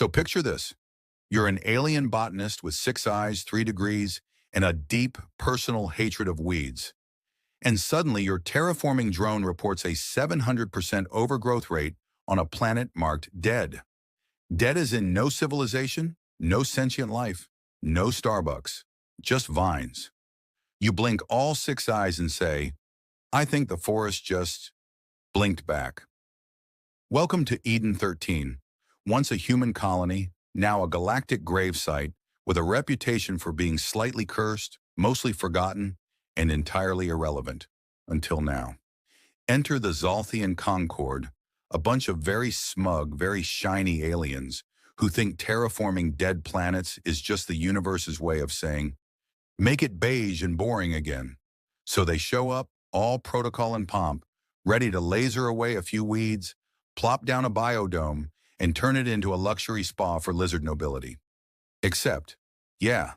So picture this. You're an alien botanist with 6 eyes, 3 degrees, and a deep personal hatred of weeds. And suddenly your terraforming drone reports a 700% overgrowth rate on a planet marked dead. Dead as in no civilization, no sentient life, no Starbucks, just vines. You blink all 6 eyes and say, I think the forest just blinked back. Welcome to Eden-13, once a human colony, now a galactic gravesite with a reputation for being slightly cursed, mostly forgotten, and entirely irrelevant. Until now. Enter the Zolthian Concord, a bunch of very smug, very shiny aliens who think terraforming dead planets is just the universe's way of saying, make it beige and boring again. So they show up, all protocol and pomp, ready to laser away a few weeds, plop down a biodome, and turn it into a luxury spa for lizard nobility. Except, yeah,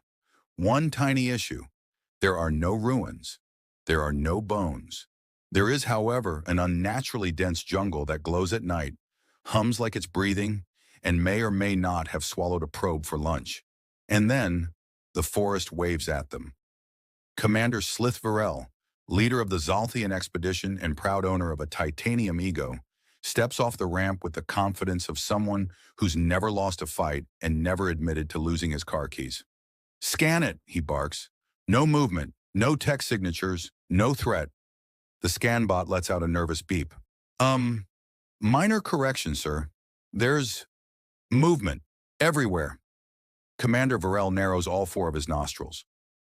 one tiny issue. There are no ruins. There are no bones. There is, however, an unnaturally dense jungle that glows at night, hums like it's breathing, and may or may not have swallowed a probe for lunch. And then, the forest waves at them. Commander Slith Varel, leader of the Zolthian expedition and proud owner of a titanium ego, steps off the ramp with the confidence of someone who's never lost a fight and never admitted to losing his car keys. Scan it, he barks. No movement, no text signatures, no threat. The scan bot lets out a nervous beep. Minor correction, sir. There's movement everywhere. Commander Varel narrows all 4 of his nostrils.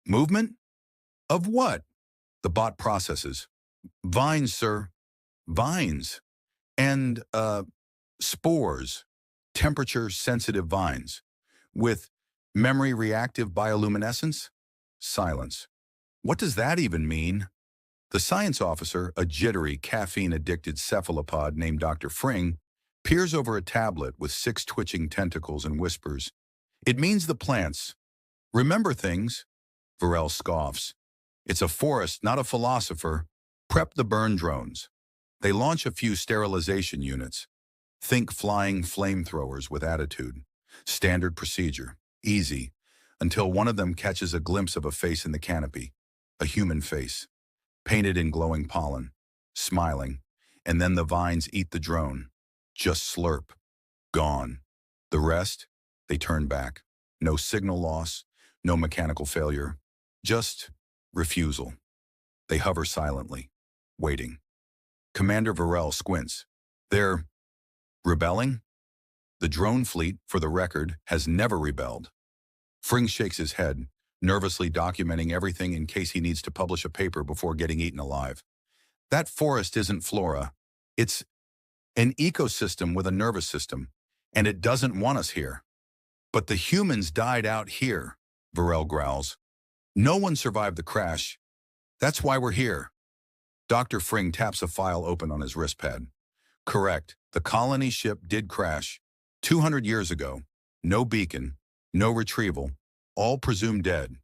Movement? Of what? The bot processes. Vines, sir. Vines. And, spores. Temperature-sensitive vines. With memory-reactive bioluminescence? Silence. What does that even mean? The science officer, a jittery, caffeine-addicted cephalopod named Dr. Fring, peers over a tablet with 6 twitching tentacles and whispers, It means the plants. Remember things. Varel scoffs. It's a forest, not a philosopher. Prep the burn drones. They launch a few sterilization units. Think flying flamethrowers with attitude. Standard procedure. Easy. Until one of them catches a glimpse of a face in the canopy. A human face. Painted in glowing pollen. Smiling. And then the vines eat the drone. Just slurp. Gone. The rest, they turn back. No signal loss. No mechanical failure. Just refusal. They hover silently. Waiting. Commander Varel squints. They're rebelling? The drone fleet, for the record, has never rebelled. Fring shakes his head, nervously documenting everything in case he needs to publish a paper before getting eaten alive. That forest isn't flora. It's an ecosystem with a nervous system, and it doesn't want us here. But the humans died out here, Varel growls. No one survived the crash. That's why we're here. Dr. Fring taps a file open on his wristpad. Correct, the colony ship did crash. 200 years ago. No beacon. No retrieval. All presumed dead.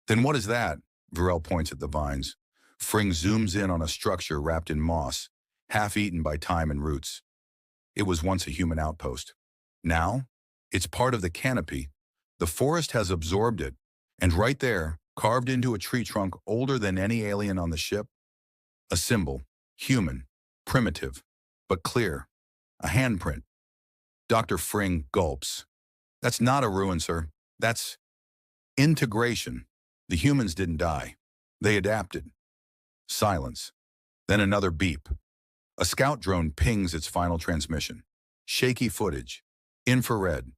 Then what is that? Varel points at the vines. Fring zooms in on a structure wrapped in moss, half-eaten by time and roots. It was once a human outpost. Now, it's part of the canopy. The forest has absorbed it, and right there, carved into a tree trunk older than any alien on the ship, a symbol, human, primitive, but clear, a handprint. Dr. Fring gulps. That's not a ruin, sir. That's integration. The humans didn't die. They adapted. Silence. Then another beep. A scout drone pings its final transmission. Shaky footage. Infrared.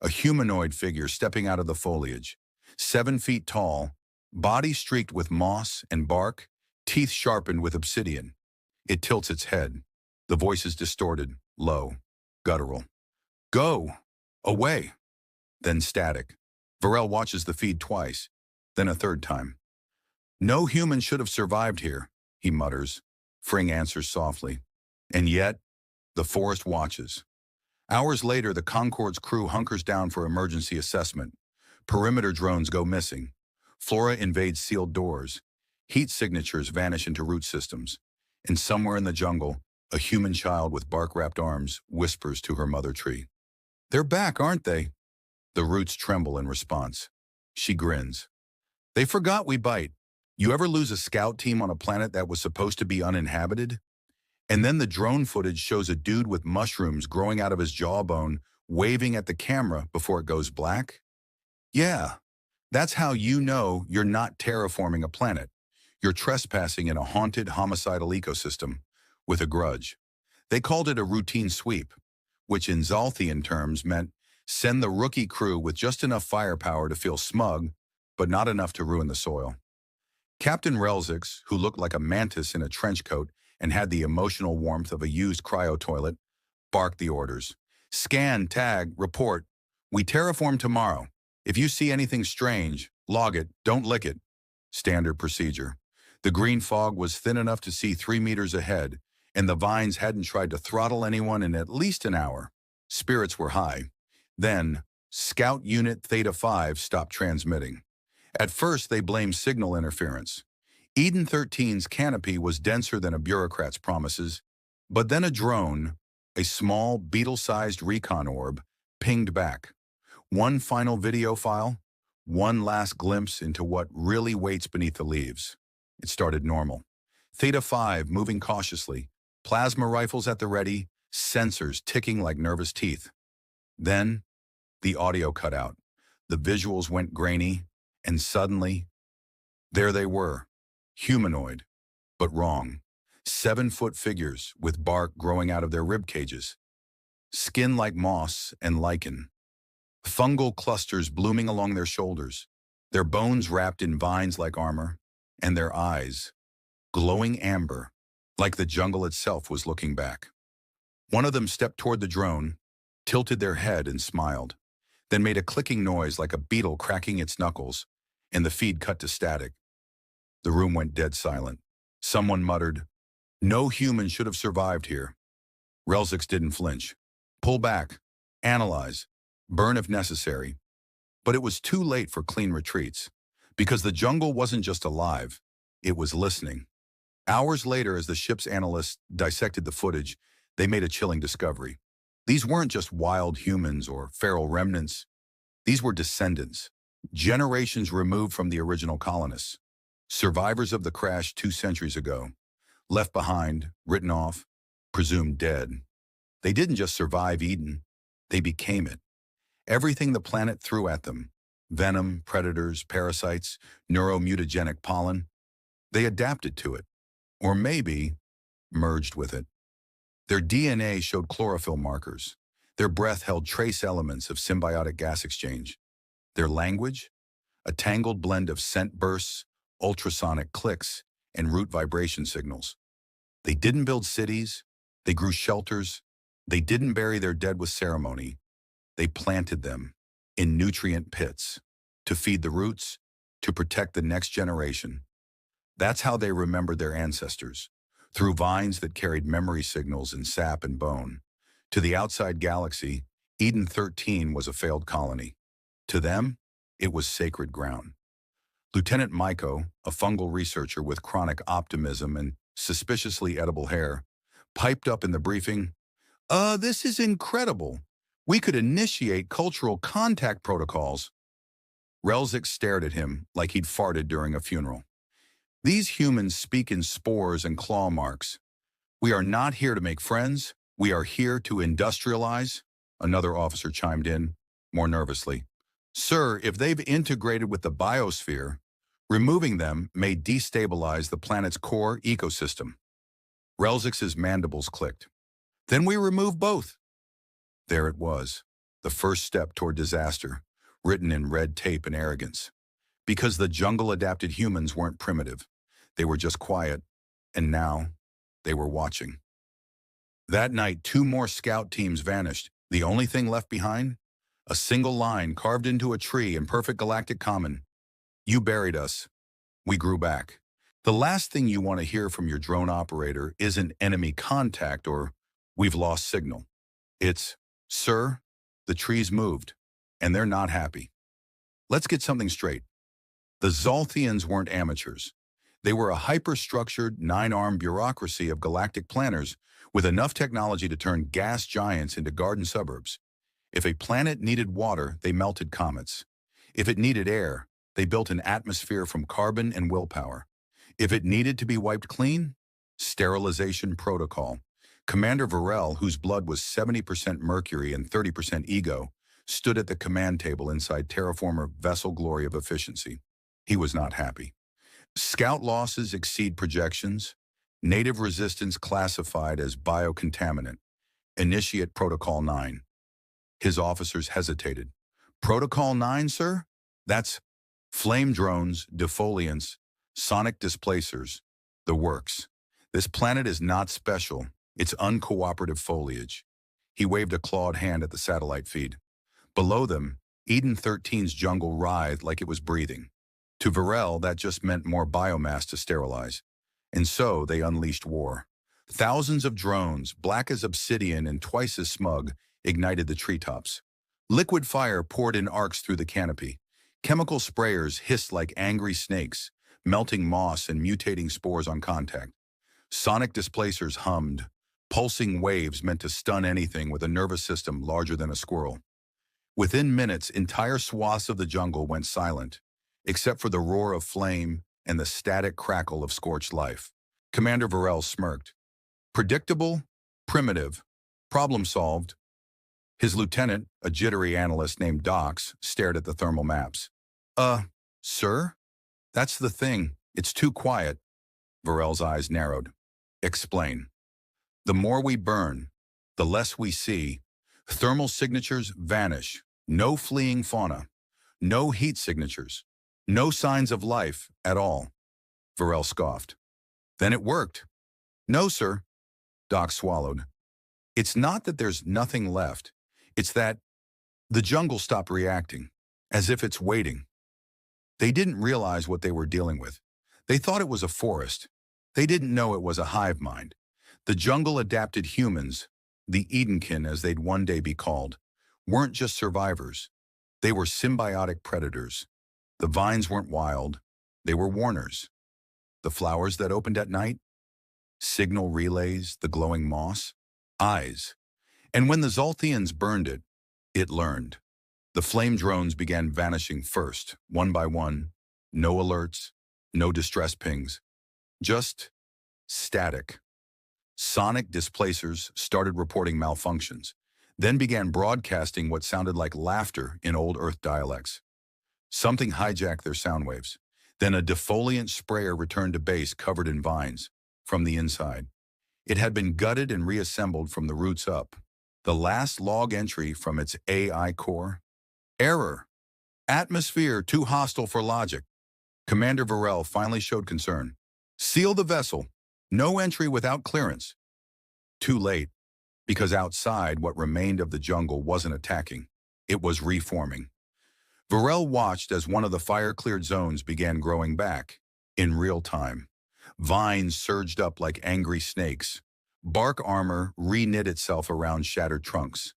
A humanoid figure stepping out of the foliage. 7 feet tall, body streaked with moss and bark, teeth sharpened with obsidian. It tilts its head. The voice is distorted, low, guttural. Go! Away! Then static. Varel watches the feed twice, then a third time. No human should have survived here, he mutters. Fring answers softly. And yet, the forest watches. Hours later, the Concorde's crew hunkers down for emergency assessment. Perimeter drones go missing. Flora invades sealed doors. Heat signatures vanish into root systems. And somewhere in the jungle, a human child with bark-wrapped arms whispers to her mother tree. They're back, aren't they? The roots tremble in response. She grins. They forgot we bite. You ever lose a scout team on a planet that was supposed to be uninhabited? And then the drone footage shows a dude with mushrooms growing out of his jawbone, waving at the camera before it goes black? Yeah, that's how you know you're not terraforming a planet. You're trespassing in a haunted, homicidal ecosystem with a grudge. They called it a routine sweep, which in Zalthian terms meant send the rookie crew with just enough firepower to feel smug, but not enough to ruin the soil. Captain Relzix, who looked like a mantis in a trench coat and had the emotional warmth of a used cryo-toilet, barked the orders. Scan, tag, report. We terraform tomorrow. If you see anything strange, log it, don't lick it. Standard procedure. The green fog was thin enough to see 3 meters ahead, and the vines hadn't tried to throttle anyone in at least an hour. Spirits were high. Then, Scout Unit Theta 5 stopped transmitting. At first, they blamed signal interference. Eden-13's canopy was denser than a bureaucrat's promises, but then a drone, a small, beetle-sized recon orb, pinged back. One final video file, one last glimpse into what really waits beneath the leaves. It started normal. Theta 5 moving cautiously, plasma rifles at the ready, sensors ticking like nervous teeth. Then, the audio cut out. The visuals went grainy, and suddenly, there they were, humanoid, but wrong. 7-foot figures with bark growing out of their rib cages, skin like moss and lichen, fungal clusters blooming along their shoulders, their bones wrapped in vines like armor, and their eyes, glowing amber, like the jungle itself was looking back. One of them stepped toward the drone, tilted their head and smiled, then made a clicking noise like a beetle cracking its knuckles, and the feed cut to static. The room went dead silent. Someone muttered, "No human should have survived here." Relzix didn't flinch. Pull back, analyze, burn if necessary. But it was too late for clean retreats, because the jungle wasn't just alive, it was listening. Hours later, as the ship's analysts dissected the footage, they made a chilling discovery. These weren't just wild humans or feral remnants. These were descendants, generations removed from the original colonists, survivors of the crash 2 centuries ago, left behind, written off, presumed dead. They didn't just survive Eden, they became it. Everything the planet threw at them, venom, predators, parasites, neuromutagenic pollen, they adapted to it, or maybe merged with it. Their DNA showed chlorophyll markers. Their breath held trace elements of symbiotic gas exchange. Their language? A tangled blend of scent bursts, ultrasonic clicks, and root vibration signals. They didn't build cities. They grew shelters. They didn't bury their dead with ceremony. They planted them in nutrient pits to feed the roots, to protect the next generation. That's how they remembered their ancestors, through vines that carried memory signals in sap and bone. To the outside galaxy, Eden-13 was a failed colony. To them, it was sacred ground. Lieutenant Maiko, a fungal researcher with chronic optimism and suspiciously edible hair, piped up in the briefing, this is incredible. We could initiate cultural contact protocols." Relzix stared at him like he'd farted during a funeral. "These humans speak in spores and claw marks. We are not here to make friends. We are here to industrialize," another officer chimed in, more nervously. "Sir, if they've integrated with the biosphere, removing them may destabilize the planet's core ecosystem." Relzix's mandibles clicked. "Then we remove both." There it was, the first step toward disaster, written in red tape and arrogance. Because the jungle-adapted humans weren't primitive. They were just quiet, and now they were watching. That night, 2 more scout teams vanished. The only thing left behind? A single line carved into a tree in perfect galactic common. "You buried us. We grew back." The last thing you want to hear from your drone operator isn't enemy contact or "we've lost signal." It's, "Sir, the trees moved, and they're not happy." Let's get something straight. The Zalthians weren't amateurs. They were a hyper-structured, 9-armed bureaucracy of galactic planners with enough technology to turn gas giants into garden suburbs. If a planet needed water, they melted comets. If it needed air, they built an atmosphere from carbon and willpower. If it needed to be wiped clean, sterilization protocol. Commander Varel, whose blood was 70% mercury and 30% ego, stood at the command table inside terraformer vessel glory of efficiency. He was not happy. Scout losses exceed projections. Native resistance classified as biocontaminant. Initiate Protocol 9. His officers hesitated. Protocol 9, sir? That's flame drones, defoliants, sonic displacers, the works. This planet is not special. It's uncooperative foliage. He waved a clawed hand at the satellite feed. Below them, Eden-13's jungle writhed like it was breathing. To Varel, that just meant more biomass to sterilize. And so they unleashed war. Thousands of drones, black as obsidian and twice as smug, ignited the treetops. Liquid fire poured in arcs through the canopy. Chemical sprayers hissed like angry snakes, melting moss and mutating spores on contact. Sonic displacers hummed, pulsing waves meant to stun anything with a nervous system larger than a squirrel. Within minutes, entire swaths of the jungle went silent, except for the roar of flame and the static crackle of scorched life. Commander Varel smirked. Predictable, primitive, problem solved. His lieutenant, a jittery analyst named Dox, stared at the thermal maps. Sir? That's the thing. It's too quiet. Varel's eyes narrowed. Explain. The more we burn, the less we see. Thermal signatures vanish. No fleeing fauna. No heat signatures. No signs of life at all. Varel scoffed. Then it worked. No, sir. Doc swallowed. It's not that there's nothing left. It's that the jungle stopped reacting, as if it's waiting. They didn't realize what they were dealing with. They thought it was a forest. They didn't know it was a hive mind. The jungle adapted humans, the Edenkin as they'd one day be called, weren't just survivors. They were symbiotic predators. The vines weren't wild. They were warners. The flowers that opened at night, signal relays, the glowing moss, eyes. And when the Zolthians burned it, it learned. The flame drones began vanishing first, one by one. No alerts, no distress pings. Just static. Sonic displacers started reporting malfunctions, then began broadcasting what sounded like laughter in old Earth dialects. Something hijacked their sound waves. Then a defoliant sprayer returned to base covered in vines from the inside. It had been gutted and reassembled from the roots up. The last log entry from its AI core. Error. Atmosphere too hostile for logic. Commander Varel finally showed concern. Seal the vessel. No entry without clearance. Too late, because outside what remained of the jungle wasn't attacking. It was reforming. Varel watched as one of the fire-cleared zones began growing back, in real time. Vines surged up like angry snakes. Bark armor re-knit itself around shattered trunks.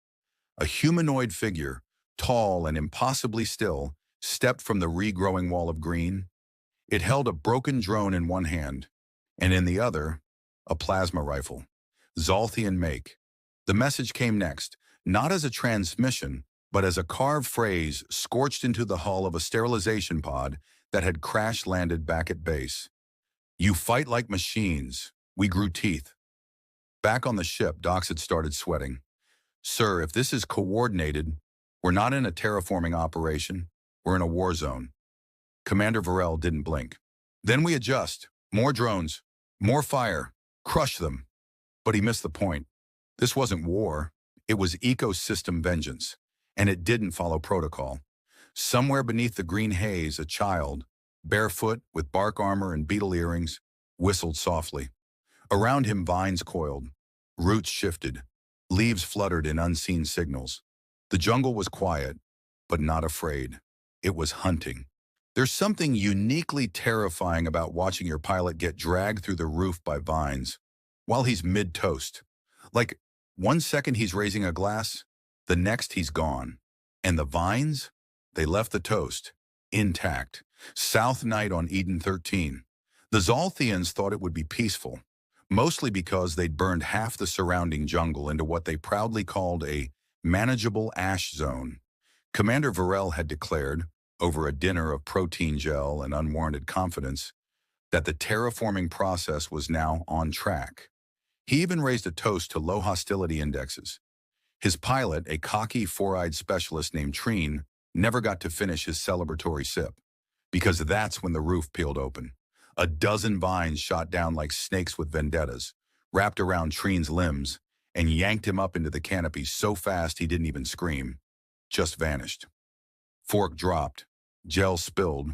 A humanoid figure, tall and impossibly still, stepped from the regrowing wall of green. It held a broken drone in one hand, and in the other, a plasma rifle. Zolthian make. The message came next, not as a transmission, but as a carved phrase scorched into the hull of a sterilization pod that had crash-landed back at base. You fight like machines. We grew teeth. Back on the ship, Dox had started sweating. Sir, if this is coordinated, we're not in a terraforming operation. We're in a war zone. Commander Varel didn't blink. Then we adjust. More drones. More fire. Crush them. But he missed the point. This wasn't war. It was ecosystem vengeance. And it didn't follow protocol. Somewhere beneath the green haze, a child, barefoot with bark armor and beetle earrings, whistled softly. Around him, vines coiled. Roots shifted. Leaves fluttered in unseen signals. The jungle was quiet, but not afraid. It was hunting. There's something uniquely terrifying about watching your pilot get dragged through the roof by vines while he's mid-toast. Like, 1 second he's raising a glass, the next he's gone. And the vines? They left the toast, intact. South night on Eden-13. The Zolthians thought it would be peaceful, mostly because they'd burned half the surrounding jungle into what they proudly called a manageable ash zone. Commander Varel had declared, over a dinner of protein gel and unwarranted confidence, that the terraforming process was now on track. He even raised a toast to low hostility indexes. His pilot, a cocky, four-eyed specialist named Treen, never got to finish his celebratory sip, because that's when the roof peeled open. A dozen vines shot down like snakes with vendettas, wrapped around Treen's limbs, and yanked him up into the canopy so fast he didn't even scream, just vanished. Fork dropped, gel spilled,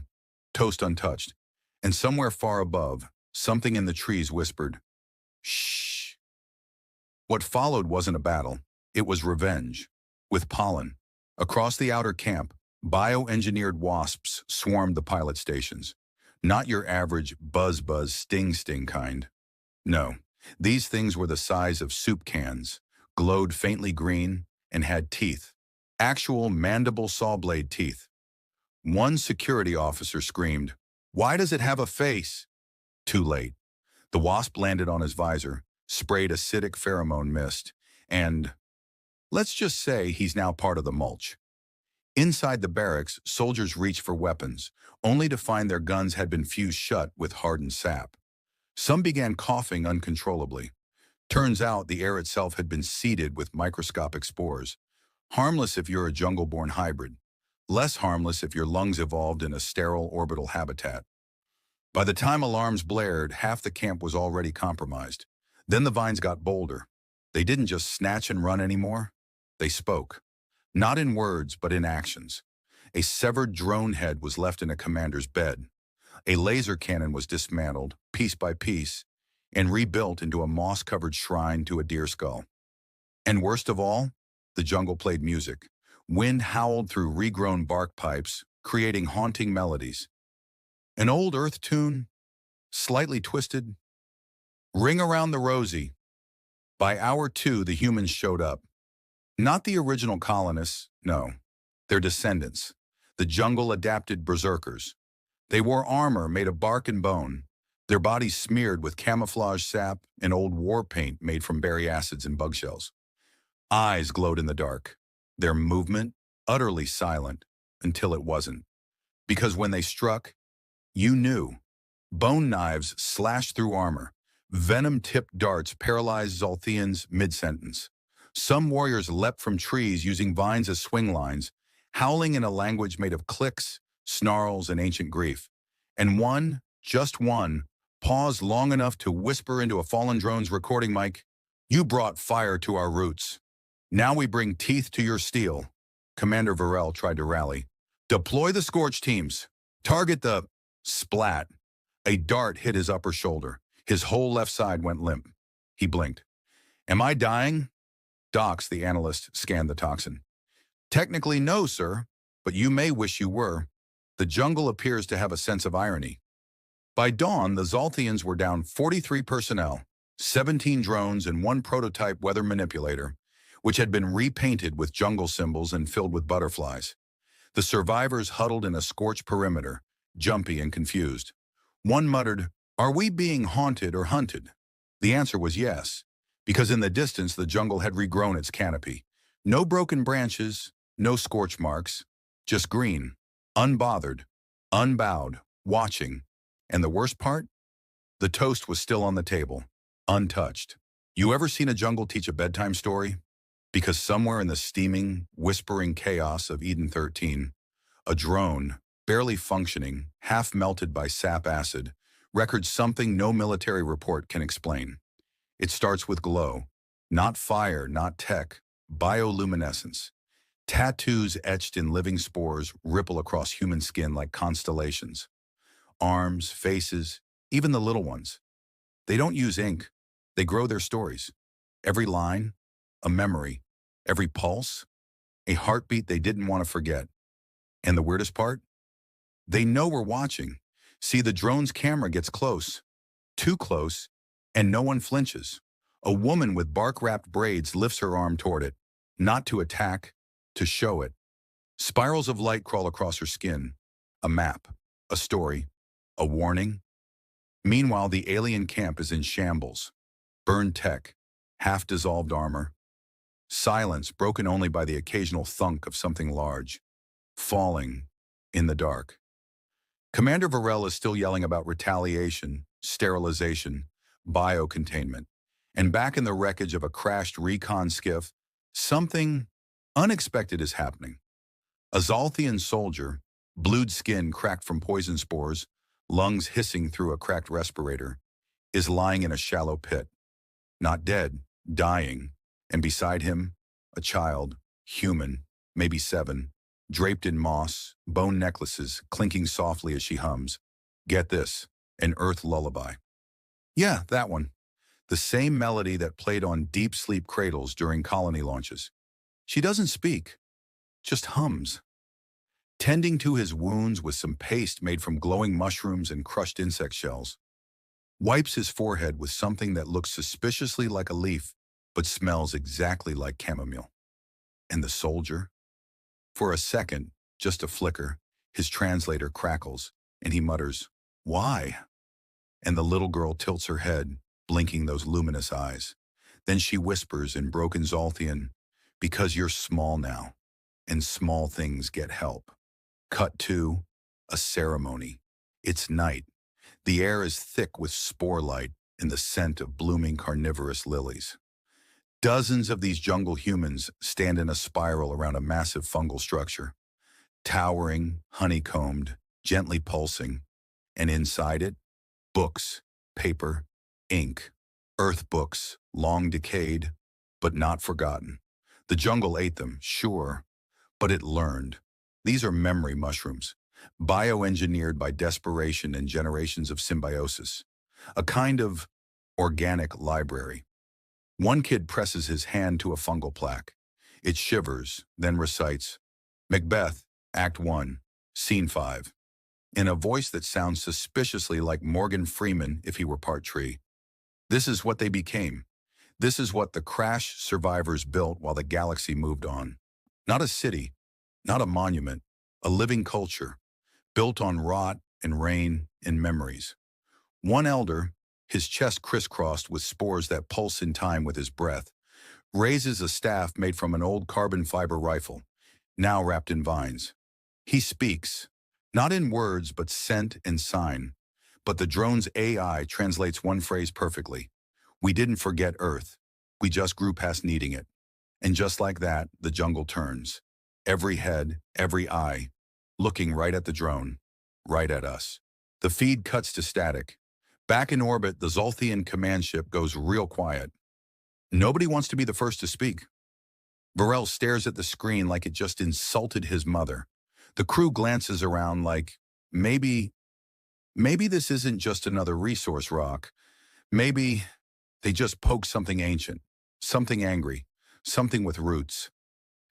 toast untouched, and somewhere far above, something in the trees whispered, "Shh." What followed wasn't a battle, it was revenge. With pollen, across the outer camp, bioengineered wasps swarmed the pilot stations. Not your average buzz-buzz sting-sting kind. No, these things were the size of soup cans, glowed faintly green, and had teeth. Actual mandible saw blade teeth. One security officer screamed, "Why does it have a face?" Too late. The wasp landed on his visor, sprayed acidic pheromone mist, and let's just say he's now part of the mulch. Inside the barracks, soldiers reached for weapons, only to find their guns had been fused shut with hardened sap. Some began coughing uncontrollably. Turns out the air itself had been seeded with microscopic spores. Harmless if you're a jungle-born hybrid. Less harmless if your lungs evolved in a sterile orbital habitat. By the time alarms blared, half the camp was already compromised. Then the vines got bolder. They didn't just snatch and run anymore. They spoke. Not in words, but in actions. A severed drone head was left in a commander's bed. A laser cannon was dismantled, piece by piece, and rebuilt into a moss-covered shrine to a deer skull. And worst of all, the jungle played music. Wind howled through regrown bark pipes, creating haunting melodies. An old earth tune, slightly twisted. Ring around the rosy. By hour 2, the humans showed up. Not the original colonists, no. Their descendants. The jungle-adapted berserkers. They wore armor made of bark and bone, their bodies smeared with camouflage sap and old war paint made from berry acids and bug shells. Eyes glowed in the dark. Their movement utterly silent until it wasn't. Because when they struck, you knew. Bone knives slashed through armor. Venom-tipped darts paralyzed Zolthians mid-sentence. Some warriors leapt from trees using vines as swing lines, howling in a language made of clicks, snarls, and ancient grief. And one, just one, paused long enough to whisper into a fallen drone's recording mic, "You brought fire to our roots. Now we bring teeth to your steel." Commander Varel tried to rally. "Deploy the Scorch teams. Target the..." Splat. A dart hit his upper shoulder. His whole left side went limp. He blinked. "Am I dying?" Dox, the analyst, scanned the toxin. "Technically, no, sir, but you may wish you were." The jungle appears to have a sense of irony. By dawn, the Zolthians were down 43 personnel, 17 drones, and one prototype weather manipulator, which had been repainted with jungle symbols and filled with butterflies. The survivors huddled in a scorched perimeter, jumpy and confused. One muttered, "Are we being haunted or hunted?" The answer was yes, because in the distance the jungle had regrown its canopy. No broken branches, no scorch marks, just green, unbothered, unbowed, watching. And the worst part? The toast was still on the table, untouched. You ever seen a jungle teach a bedtime story? Because somewhere in the steaming, whispering chaos of Eden-13, a drone, barely functioning, half melted by sap acid, records something no military report can explain. It starts with glow. Not fire, not tech, bioluminescence. Tattoos etched in living spores ripple across human skin like constellations. Arms, faces, even the little ones. They don't use ink. They grow their stories. Every line, a memory. Every pulse, a heartbeat they didn't want to forget. And the weirdest part? They know we're watching. See, the drone's camera gets close. Too close, and no one flinches. A woman with bark-wrapped braids lifts her arm toward it, not to attack, to show it. Spirals of light crawl across her skin. A map, a story, a warning. Meanwhile, the alien camp is in shambles. Burned tech, half-dissolved armor. Silence broken only by the occasional thunk of something large, falling in the dark. Commander Varel is still yelling about retaliation, sterilization, biocontainment. And back in the wreckage of a crashed recon skiff, something unexpected is happening. A Zolthian soldier, blued skin cracked from poison spores, lungs hissing through a cracked respirator, is lying in a shallow pit. Not dead, dying, and beside him, a child, human, maybe 7, draped in moss, bone necklaces clinking softly as she hums. Get this, an earth lullaby. Yeah, that one. The same melody that played on deep sleep cradles during colony launches. She doesn't speak, just hums. Tending to his wounds with some paste made from glowing mushrooms and crushed insect shells. Wipes his forehead with something that looks suspiciously like a leaf, but smells exactly like chamomile. And the soldier? For a second, just a flicker, his translator crackles, and he mutters, "Why?" And the little girl tilts her head, blinking those luminous eyes. Then she whispers in broken Zolthian, "Because you're small now, and small things get help." Cut to a ceremony. It's night. The air is thick with spore light and the scent of blooming carnivorous lilies. Dozens of these jungle humans stand in a spiral around a massive fungal structure, towering, honeycombed, gently pulsing, and inside it, books, paper, ink, earth books, long decayed, but not forgotten. The jungle ate them, sure, but it learned. These are memory mushrooms, bioengineered by desperation and generations of symbiosis, a kind of organic library. One kid presses his hand to a fungal plaque. It shivers, then recites, "Macbeth, Act 1, Scene 5, in a voice that sounds suspiciously like Morgan Freeman if he were part tree. This is what they became. This is what the crash survivors built while the galaxy moved on. Not a city, not a monument, a living culture, built on rot and rain and memories. One elder, his chest crisscrossed with spores that pulse in time with his breath, raises a staff made from an old carbon fiber rifle, now wrapped in vines. He speaks, not in words but scent and sign, but the drone's AI translates one phrase perfectly. We didn't forget Earth. We just grew past needing it. And just like that, the jungle turns. Every head, every eye, looking right at the drone, right at us. The feed cuts to static. Back in orbit, the Zolthian command ship goes real quiet. Nobody wants to be the first to speak. Varel stares at the screen like it just insulted his mother. The crew glances around like, maybe this isn't just another resource rock. Maybe they just poked something ancient, something angry, something with roots.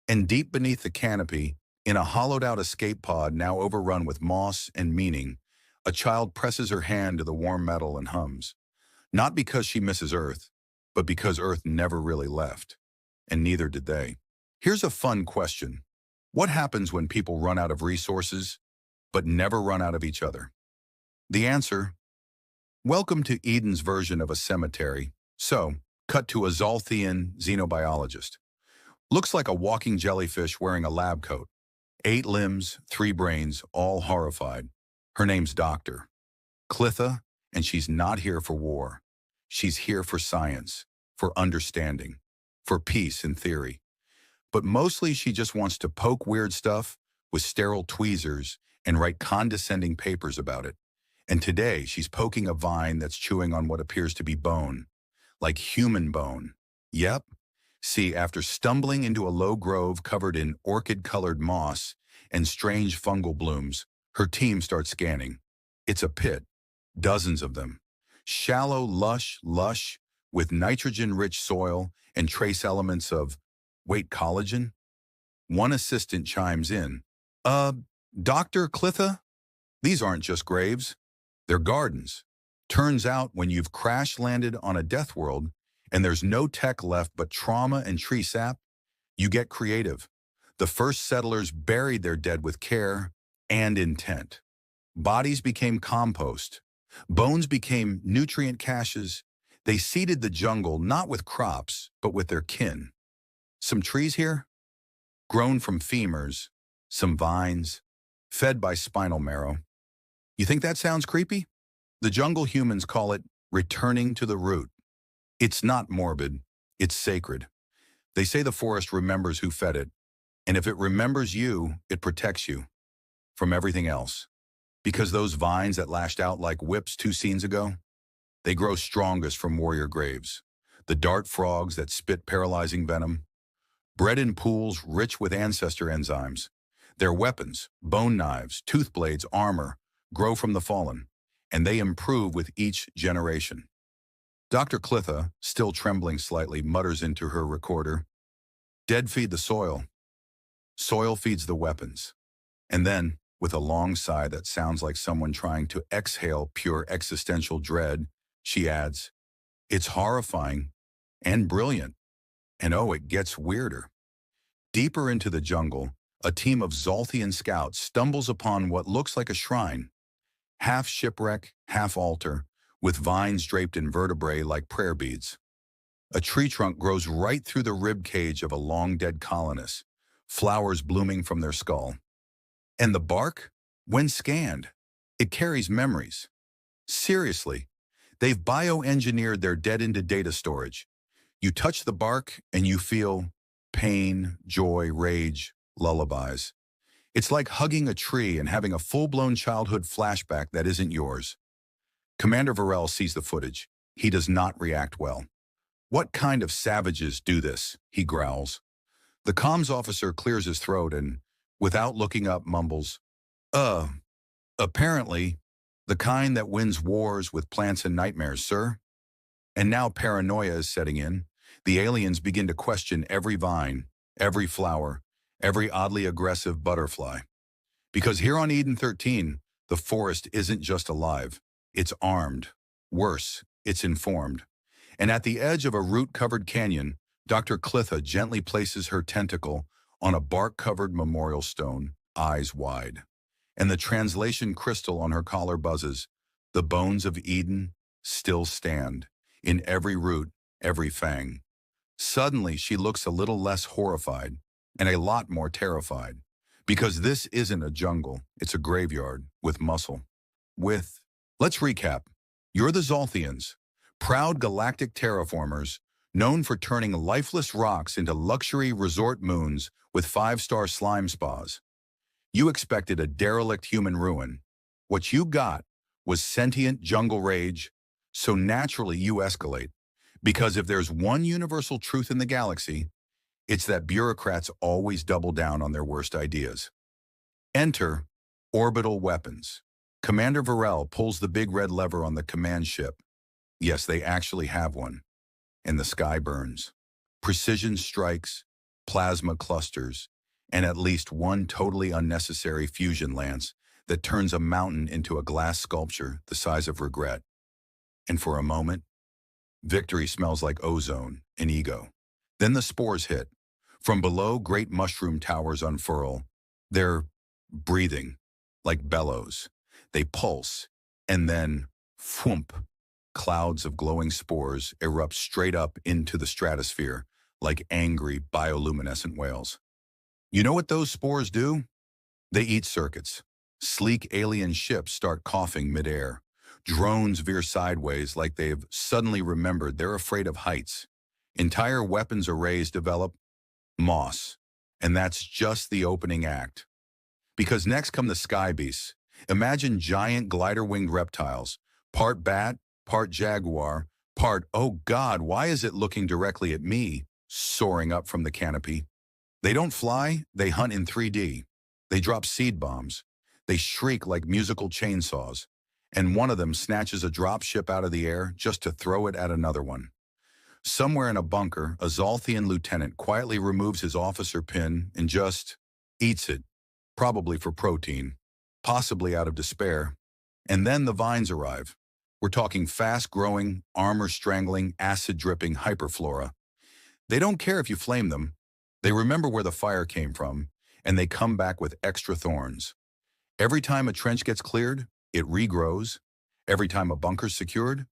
And deep beneath the canopy, in a hollowed-out escape pod now overrun with moss and meaning, a child presses her hand to the warm metal and hums. Not because she misses Earth, but because Earth never really left. And neither did they. Here's a fun question. What happens when people run out of resources, but never run out of each other? The answer: welcome to Eden's version of a cemetery. So, cut to a Zolthian xenobiologist. Looks like a walking jellyfish wearing a lab coat. 8 limbs, 3 brains, all horrified. Her name's Dr. Clitha, and she's not here for war. She's here for science, for understanding, for peace in theory. But mostly she just wants to poke weird stuff with sterile tweezers and write condescending papers about it. And today she's poking a vine that's chewing on what appears to be bone, like human bone. Yep. See, after stumbling into a low grove covered in orchid-colored moss and strange fungal blooms, her team starts scanning. It's a pit, dozens of them. Shallow, lush, with nitrogen-rich soil and trace elements of, wait, collagen? One assistant chimes in. Dr. Clitha? These aren't just graves. They're gardens. Turns out when you've crash-landed on a death world and there's no tech left but trauma and tree sap, you get creative. The first settlers buried their dead with care and intent. Bodies became compost. Bones became nutrient caches. They seeded the jungle not with crops, but with their kin. Some trees here, grown from femurs, some vines, fed by spinal marrow. You think that sounds creepy? The jungle humans call it returning to the root. It's not morbid, it's sacred. They say the forest remembers who fed it, and if it remembers you, it protects you from everything else. Because those vines that lashed out like whips 2 scenes ago, they grow strongest from warrior graves. The dart frogs that spit paralyzing venom, bred in pools rich with ancestor enzymes. Their weapons, bone knives, tooth blades, armor, grow from the fallen, and they improve with each generation. Dr. Clitha, still trembling slightly, mutters into her recorder, "Dead feed the soil. Soil feeds the weapons." And then, with a long sigh that sounds like someone trying to exhale pure existential dread, she adds, "It's horrifying and brilliant. And oh, it gets weirder." Deeper into the jungle, a team of Zolthian scouts stumbles upon what looks like a shrine, half shipwreck, half altar, with vines draped in vertebrae like prayer beads. A tree trunk grows right through the rib cage of a long-dead colonist, flowers blooming from their skull. And the bark? When scanned, it carries memories. Seriously, they've bioengineered their dead into data storage. You touch the bark and you feel pain, joy, rage, lullabies. It's like hugging a tree and having a full-blown childhood flashback that isn't yours. Commander Varel sees the footage. He does not react well. "What kind of savages do this?" he growls. The comms officer clears his throat and, without looking up, mumbles, Apparently, the kind that wins wars with plants and nightmares, sir." And now paranoia is setting in. The aliens begin to question every vine, every flower, every oddly aggressive butterfly. Because here on Eden-13, the forest isn't just alive, it's armed. Worse, it's informed. And at the edge of a root-covered canyon, Dr. Clitha gently places her tentacle on a bark-covered memorial stone, eyes wide. And the translation crystal on her collar buzzes. The bones of Eden still stand, in every root, every fang. Suddenly, she looks a little less horrified, and a lot more terrified. Because this isn't a jungle, it's a graveyard, with muscle. Let's recap. You're the Zolthians, proud galactic terraformers, known for turning lifeless rocks into luxury resort moons with 5-star slime spas. You expected a derelict human ruin. What you got was sentient jungle rage, so naturally you escalate. Because if there's one universal truth in the galaxy, it's that bureaucrats always double down on their worst ideas. Enter orbital weapons. Commander Varel pulls the big red lever on the command ship. Yes, they actually have one. And the sky burns. Precision strikes, plasma clusters, and at least one totally unnecessary fusion lance that turns a mountain into a glass sculpture the size of regret. And for a moment, victory smells like ozone and ego. Then the spores hit. From below, great mushroom towers unfurl. They're breathing, like bellows. They pulse, and then, thwomp, clouds of glowing spores erupt straight up into the stratosphere like angry bioluminescent whales. You know what those spores do? They eat circuits. Sleek alien ships start coughing midair. Drones veer sideways like they've suddenly remembered they're afraid of heights. Entire weapons arrays develop moss. And that's just the opening act. Because next come the sky beasts. Imagine giant glider-winged reptiles, part bat, part jaguar, part, oh God, why is it looking directly at me, soaring up from the canopy? They don't fly, they hunt in 3D. They drop seed bombs. They shriek like musical chainsaws. And one of them snatches a dropship out of the air just to throw it at another one. Somewhere in a bunker, a Zolthian lieutenant quietly removes his officer pin and just eats it, probably for protein, possibly out of despair. And then the vines arrive. We're talking fast-growing, armor-strangling, acid-dripping hyperflora. They don't care if you flame them. They remember where the fire came from, and they come back with extra thorns. Every time a trench gets cleared, it regrows. Every time a bunker's secured,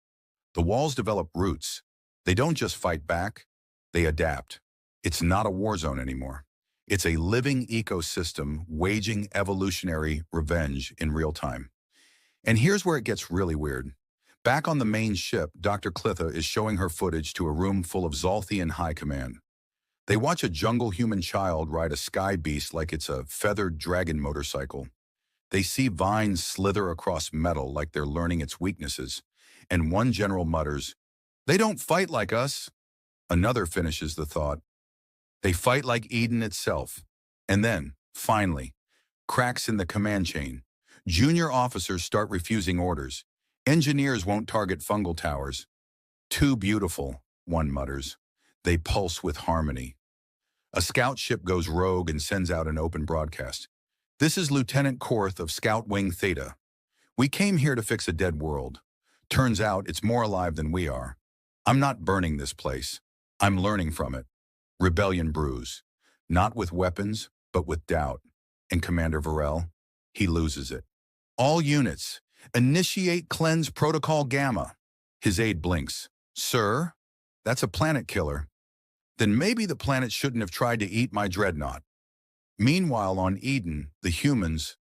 the walls develop roots. They don't just fight back, they adapt. It's not a war zone anymore. It's a living ecosystem waging evolutionary revenge in real time. And here's where it gets really weird. Back on the main ship, Dr. Clitha is showing her footage to a room full of Zolthian high command. They watch a jungle human child ride a sky beast like it's a feathered dragon motorcycle. They see vines slither across metal like they're learning its weaknesses. And one general mutters, "They don't fight like us." Another finishes the thought, "They fight like Eden itself." And then, finally, cracks in the command chain. Junior officers start refusing orders. Engineers won't target fungal towers. "Too beautiful," one mutters. They pulse with harmony. A scout ship goes rogue and sends out an open broadcast. "This is Lieutenant Korth of Scout Wing Theta. We came here to fix a dead world. Turns out it's more alive than we are. I'm not burning this place. I'm learning from it." Rebellion brews. Not with weapons, but with doubt. And Commander Varel, he loses it. "All units, initiate cleanse protocol Gamma." His aide blinks. "Sir, that's a planet killer." "Then maybe the planet shouldn't have tried to eat my dreadnought." Meanwhile, on Eden, the humans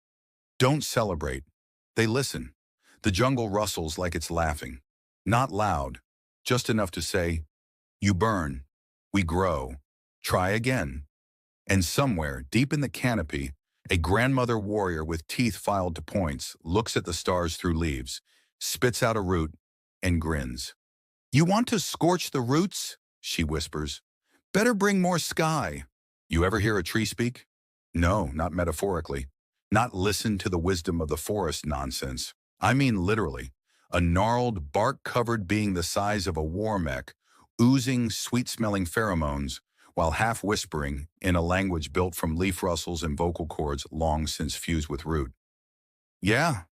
don't celebrate. They listen. The jungle rustles like it's laughing. Not loud, just enough to say, "You burn, we grow, try again." And somewhere, deep in the canopy, a grandmother warrior with teeth filed to points looks at the stars through leaves, spits out a root, and grins. "You want to scorch the roots?" she whispers. "Better bring more sky." You ever hear a tree speak? No, not metaphorically. Not listen to the wisdom of the forest nonsense. I mean literally. A gnarled, bark-covered being the size of a war mech, oozing sweet-smelling pheromones, while half-whispering in a language built from leaf rustles and vocal cords long since fused with root. "Yeah,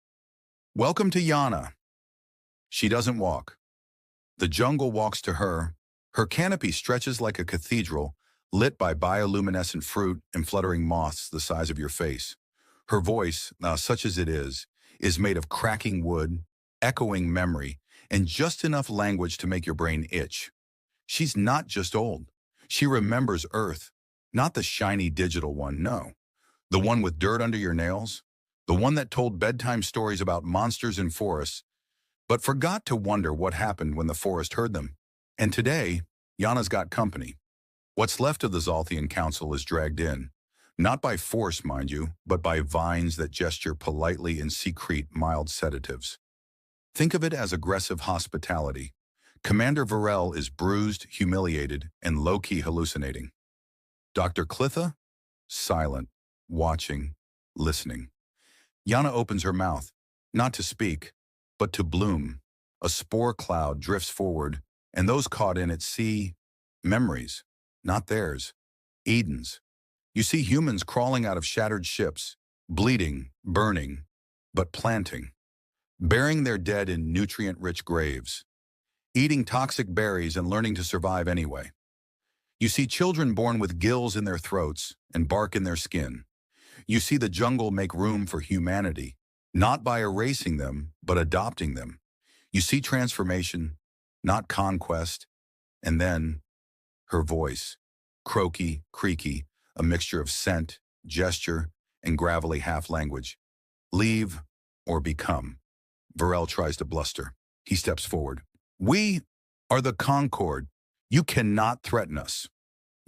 welcome to Yana." She doesn't walk. The jungle walks to her. Her canopy stretches like a cathedral, lit by bioluminescent fruit and fluttering moths the size of your face. Her voice, such as it is made of cracking wood, echoing memory, and just enough language to make your brain itch. She's not just old. She remembers Earth, not the shiny digital one, no. The one with dirt under your nails, the one that told bedtime stories about monsters in forests, but forgot to wonder what happened when the forest heard them. And today, Yana's got company. What's left of the Zolthian Council is dragged in, not by force, mind you, but by vines that gesture politely and secrete mild sedatives. Think of it as aggressive hospitality. Commander Varel is bruised, humiliated, and low-key hallucinating. Dr. Clitha? Silent, watching, listening. Yana opens her mouth, not to speak, but to bloom. A spore cloud drifts forward, and those caught in it see memories, not theirs, Eden's. You see humans crawling out of shattered ships, bleeding, burning, but planting, burying their dead in nutrient-rich graves, eating toxic berries and learning to survive anyway. You see children born with gills in their throats and bark in their skin. You see the jungle make room for humanity, not by erasing them, but adopting them. You see transformation, not conquest. And then, her voice, croaky, creaky, a mixture of scent, gesture, and gravelly half-language. "Leave or become." Varel tries to bluster. He steps forward. "We are the Concord. You cannot threaten us."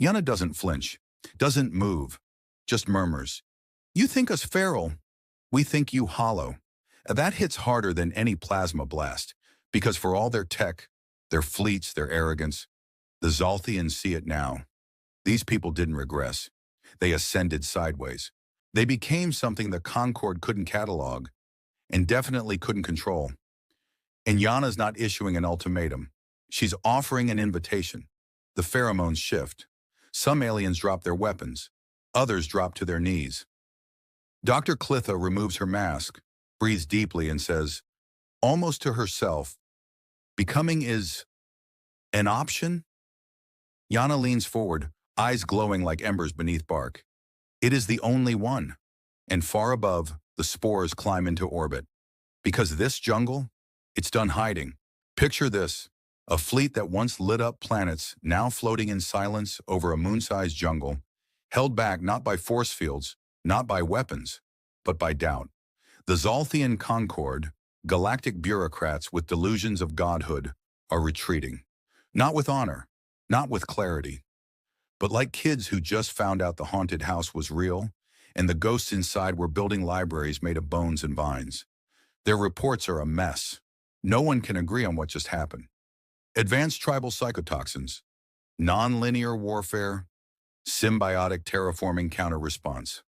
Yana doesn't flinch, doesn't move, just murmurs. "You think us feral. We think you hollow." That hits harder than any plasma blast, because for all their tech, their fleets, their arrogance, the Zolthians see it now. These people didn't regress. They ascended sideways. They became something the Concord couldn't catalog and definitely couldn't control. And Yana's not issuing an ultimatum. She's offering an invitation. The pheromones shift. Some aliens drop their weapons. Others drop to their knees. Dr. Clitha removes her mask, breathes deeply, and says, almost to herself, "Becoming is an option?" Yana leans forward, eyes glowing like embers beneath bark. "It is the only one." And far above, the spores climb into orbit. Because this jungle, it's done hiding. Picture this, A fleet that once lit up planets, now floating in silence over a moon-sized jungle, held back not by force fields, not by weapons, but by doubt. The Zolthian Concord, galactic bureaucrats with delusions of godhood, are retreating. Not with honor, not with clarity, but like kids who just found out the haunted house was real, and the ghosts inside were building libraries made of bones and vines. Their reports are a mess. No one can agree on what just happened. Advanced tribal psychotoxins, non-linear warfare, symbiotic terraforming counter-response.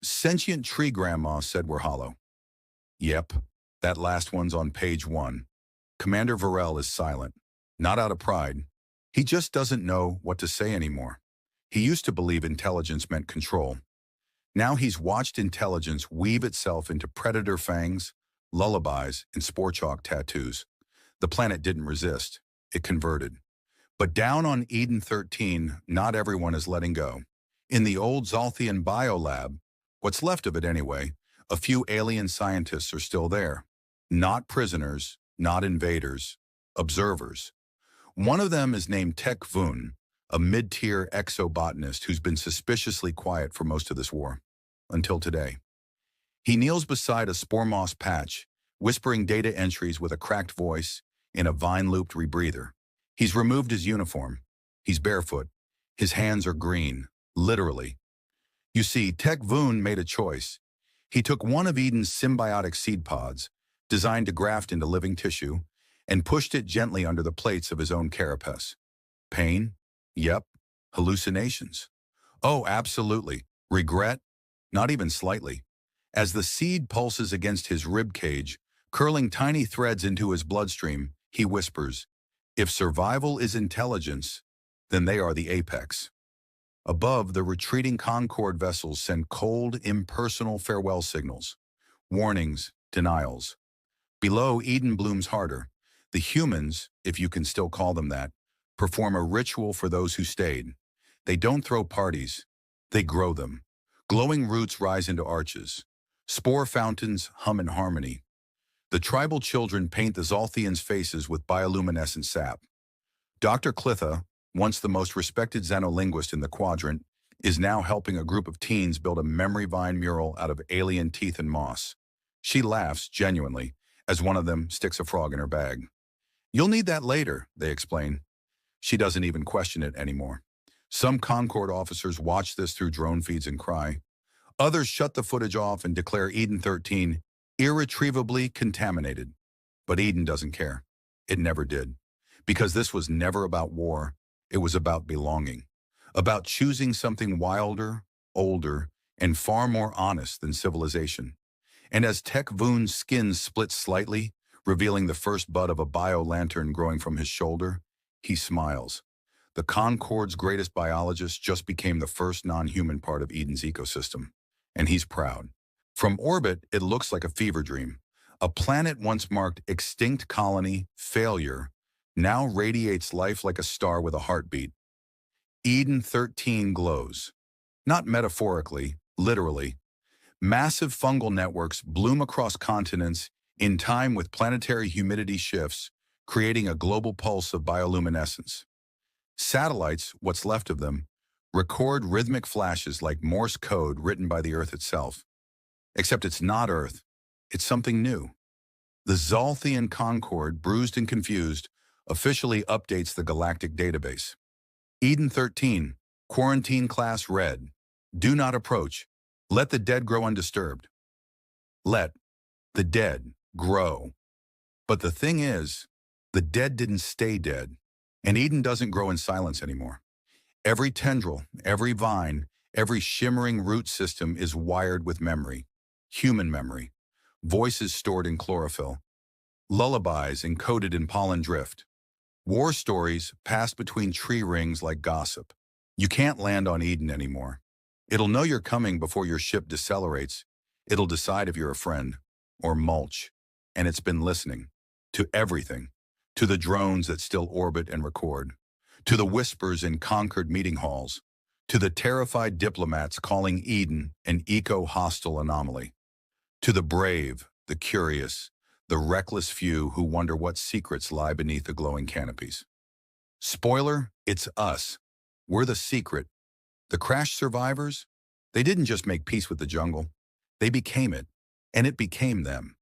Sentient tree grandma said we're hollow. Yep, that last one's on page 1. Commander Varel is silent, not out of pride. He just doesn't know what to say anymore. He used to believe intelligence meant control. Now he's watched intelligence weave itself into predator fangs, lullabies, and spore chalk tattoos. The planet didn't resist. It converted. But down on Eden-13, not everyone is letting go. In the old Zolthian biolab, what's left of it anyway, a few alien scientists are still there. Not prisoners, not invaders, observers. One of them is named Tech Vun, a mid-tier exobotanist who's been suspiciously quiet for most of this war. Until today. He kneels beside a spore moss patch, whispering data entries with a cracked voice in a vine-looped rebreather. He's removed his uniform. He's barefoot. His hands are green, literally. You see, Tech Vun made a choice. He took one of Eden's symbiotic seed pods, designed to graft into living tissue, and pushed it gently under the plates of his own carapace. Pain? Yep. Hallucinations? Oh, absolutely. Regret? Not even slightly. As the seed pulses against his rib cage, curling tiny threads into his bloodstream, he whispers, "If survival is intelligence, then they are the apex." Above, the retreating Concord vessels send cold, impersonal farewell signals. Warnings, denials. Below, Eden blooms harder. The humans, if you can still call them that, perform a ritual for those who stayed. They don't throw parties. They grow them. Glowing roots rise into arches. Spore fountains hum in harmony. The tribal children paint the Zolthians' faces with bioluminescent sap. Dr. Clitha, once the most respected xenolinguist in the quadrant, is now helping a group of teens build a memory vine mural out of alien teeth and moss. She laughs, genuinely, as one of them sticks a frog in her bag. "You'll need that later," they explain. She doesn't even question it anymore. Some Concord officers watch this through drone feeds and cry. Others shut the footage off and declare Eden-13 irretrievably contaminated. But Eden doesn't care. It never did. Because this was never about war. It was about belonging. About choosing something wilder, older, and far more honest than civilization. And as Tech Vun's skin splits slightly, revealing the first bud of a bio-lantern growing from his shoulder, he smiles. The Concord's greatest biologist just became the first non-human part of Eden's ecosystem. And he's proud. From orbit, it looks like a fever dream. A planet once marked extinct colony, failure, now radiates life like a star with a heartbeat. Eden-13 glows. Not metaphorically, literally. Massive fungal networks bloom across continents in time with planetary humidity shifts, creating a global pulse of bioluminescence. Satellites, what's left of them, record rhythmic flashes like Morse code written by the Earth itself. Except it's not Earth, it's something new. The Zolthian Concord, bruised and confused, officially updates the galactic database. Eden-13, quarantine class red. Do not approach. Let the dead grow undisturbed. Let the dead grow. But the thing is, the dead didn't stay dead, and Eden doesn't grow in silence anymore. Every tendril, every vine, every shimmering root system is wired with memory. Human memory. Voices stored in chlorophyll. Lullabies encoded in pollen drift. War stories passed between tree rings like gossip. You can't land on Eden anymore. It'll know you're coming before your ship decelerates. It'll decide if you're a friend or mulch. And it's been listening to everything, to the drones that still orbit and record, to the whispers in Concord meeting halls, to the terrified diplomats calling Eden an eco-hostile anomaly, to the brave, the curious, the reckless few who wonder what secrets lie beneath the glowing canopies. Spoiler, it's us. We're the secret. The crash survivors? They didn't just make peace with the jungle. They became it, and it became them.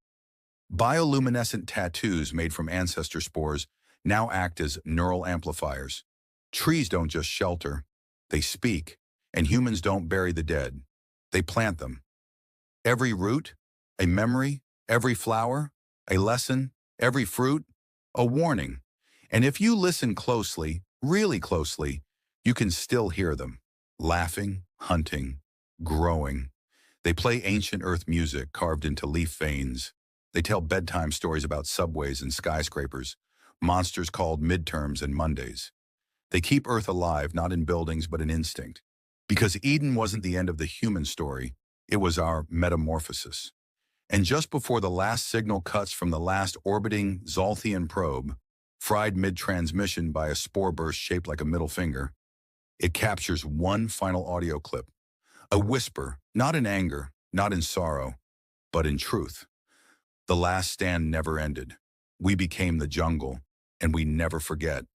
Bioluminescent tattoos made from ancestor spores now act as neural amplifiers. Trees don't just shelter, they speak, and humans don't bury the dead. They plant them. Every root, a memory, every flower, a lesson, every fruit, a warning. And if you listen closely, really closely, you can still hear them, laughing, hunting, growing. They play ancient earth music carved into leaf veins. They tell bedtime stories about subways and skyscrapers, monsters called midterms and Mondays. They keep Earth alive, not in buildings, but in instinct. Because Eden wasn't the end of the human story, it was our metamorphosis. And just before the last signal cuts from the last orbiting Zolthian probe, fried mid-transmission by a spore burst shaped like a middle finger, it captures one final audio clip. A whisper, not in anger, not in sorrow, but in truth. The last stand never ended. We became the jungle, and we never forget.